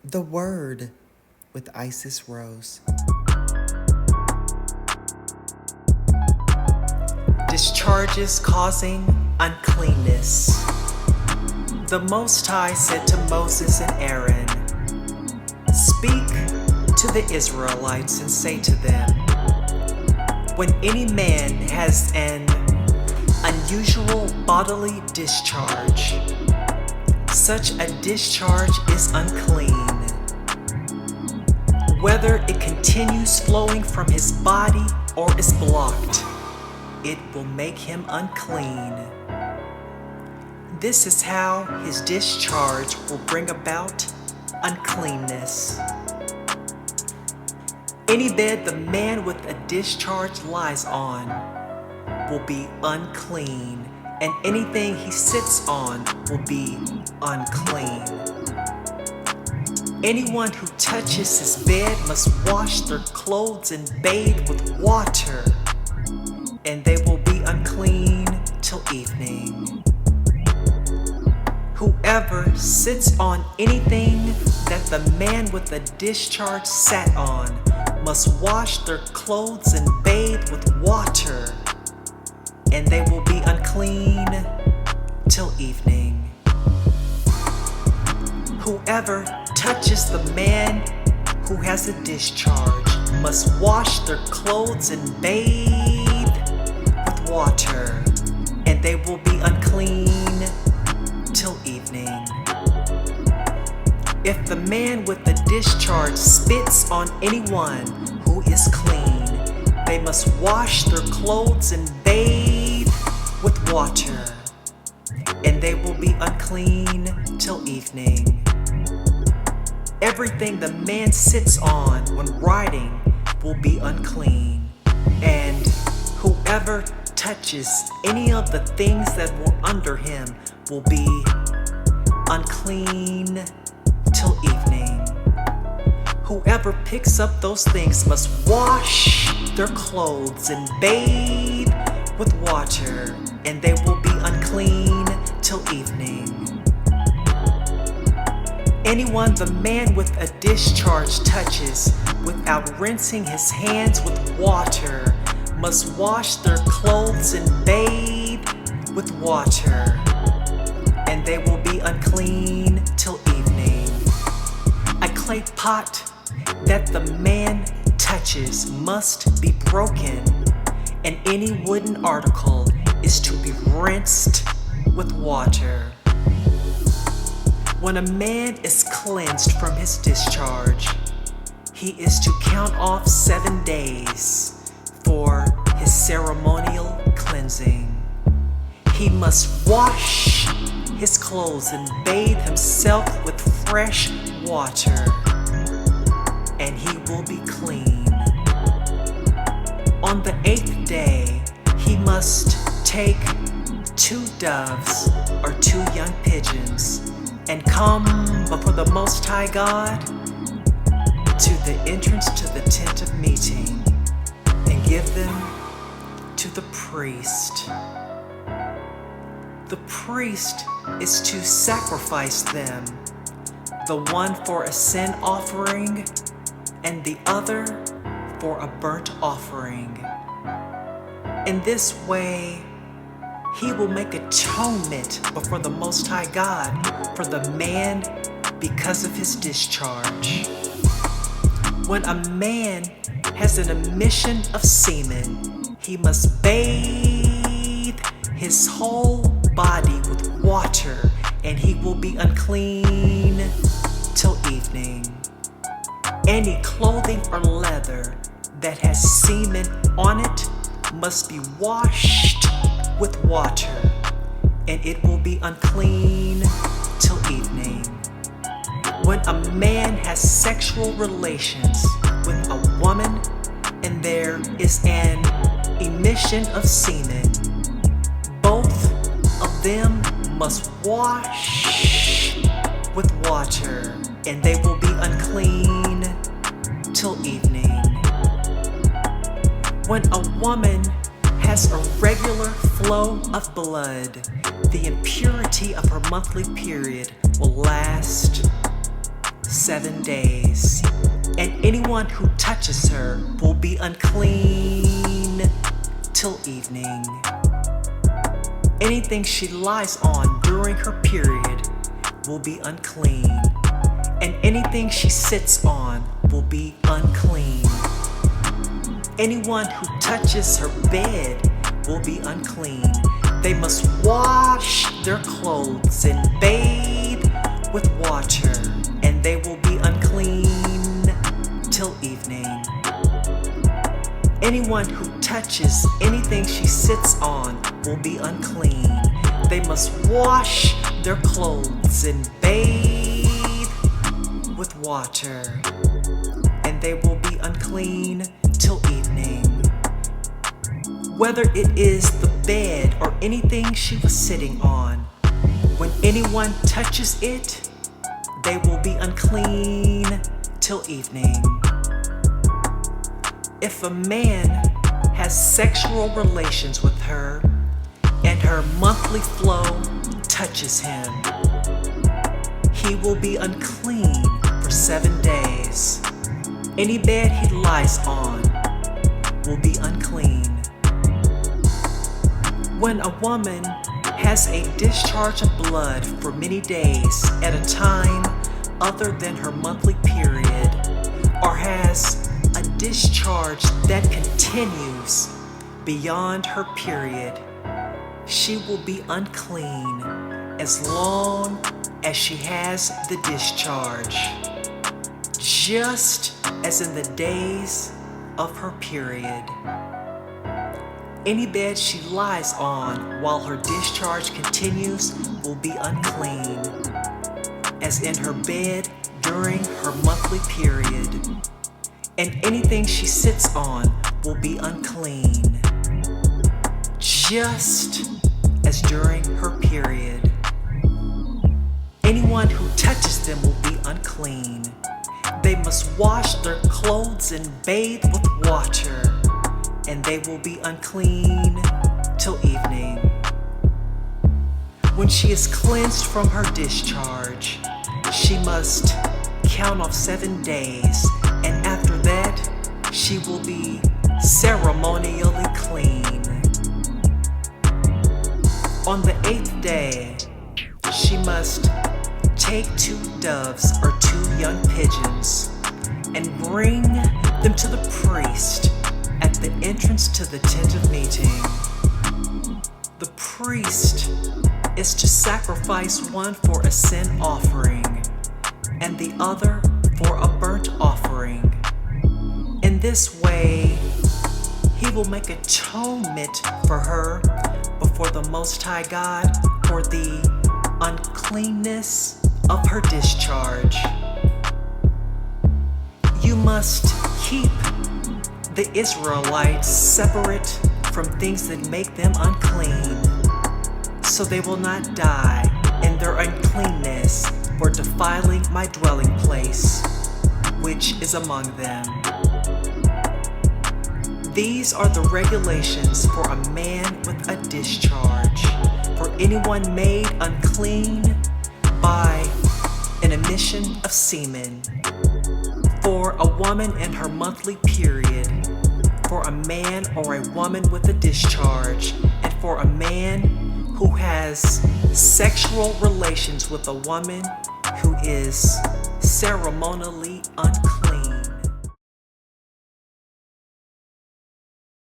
The Word with IcissRose. Discharges causing uncleanness. The Most High said to Moses and Aaron, "Speak to the Israelites and say to them, when any man has an unusual bodily discharge, such a discharge is unclean. Whether it continues flowing from his body or is blocked, it will make him unclean. This is how his discharge will bring about uncleanness. Any bed the man with a discharge lies on will be unclean, and anything he sits on will be unclean. Anyone who touches his bed must wash their clothes and bathe with water, and they will be unclean till evening. Whoever sits on anything that the man with a discharge sat on must wash their clothes and bathe with water, and they will be unclean till evening. Whoever touches the man who has a discharge must wash their clothes and bathe with water, and they will be unclean till evening. If the man with the discharge spits on anyone who is clean, they must wash their clothes and bathe with water, and they will be unclean till evening. Everything the man sits on when riding will be unclean, and whoever touches any of the things that were under him will be unclean till evening. Whoever picks up those things must wash their clothes and bathe with water, and they will be unclean till evening. Anyone the man with a discharge touches without rinsing his hands with water must wash their clothes and bathe with water, and they will be unclean till evening. A clay pot that the man touches must be broken, and any wooden article is to be rinsed with water. When a man is cleansed from his discharge, he is to count off 7 days for his ceremonial cleansing. He must wash his clothes and bathe himself with fresh water, and he will be clean. On the 8th day, he must take 2 doves or 2 young pigeons and come before the Most High God to the entrance to the tent of meeting and give them to the priest. The priest is to sacrifice them, the one for a sin offering and the other for a burnt offering. In this way, he will make atonement before the Most High God for the man because of his discharge. When a man has an emission of semen, he must bathe his whole body with water, and he will be unclean till evening. Any clothing or leather that has semen on it must be washed with water, and it will be unclean till evening. When a man has sexual relations with a woman and there is an emission of semen, both of them must wash with water, and they will be unclean till evening. When a woman has a regular flow of blood, the impurity of her monthly period will last 7 7 days, and anyone who touches her will be unclean till evening. Anything she lies on during her period will be unclean, and anything she sits on will be unclean. Anyone who touches her bed will be unclean. They must wash their clothes and bathe with water, and they will be unclean till evening. Anyone who touches anything she sits on will be unclean. They must wash their clothes and bathe with water, and they will be unclean till evening. Whether it is the bed or anything she was sitting on, when anyone touches it, they will be unclean till evening. If a man has sexual relations with her and her monthly flow touches him, he will be unclean for 7 days. Any bed he lies on will be unclean. When a woman has a discharge of blood for many days at a time other than her monthly period, or has a discharge that continues beyond her period, she will be unclean as long as she has the discharge, just as in the days of her period. Any bed she lies on while her discharge continues will be unclean, as in her bed during her monthly period. And anything she sits on will be unclean, just as during her period. Anyone who touches them will be unclean. They must wash their clothes and bathe with water, and they will be unclean till evening. When she is cleansed from her discharge, she must count off 7 days, and after that, she will be ceremonially clean. On the 8th day, she must take 2 doves or 2 young pigeons and bring them to the priest at the entrance to the tent of meeting. The priest is to sacrifice one for a sin offering and the other for a burnt offering. In this way, he will make atonement for her before the Most High God for the uncleanness of her discharge. You must keep the Israelites separate from things that make them unclean, so they will not die in their uncleanness for defiling my dwelling place, which is among them. These are the regulations for a man with a discharge, for anyone made unclean by an emission of semen, for a woman in her monthly period, for a man or a woman with a discharge, and for a man who has sexual relations with a woman who is ceremonially unclean.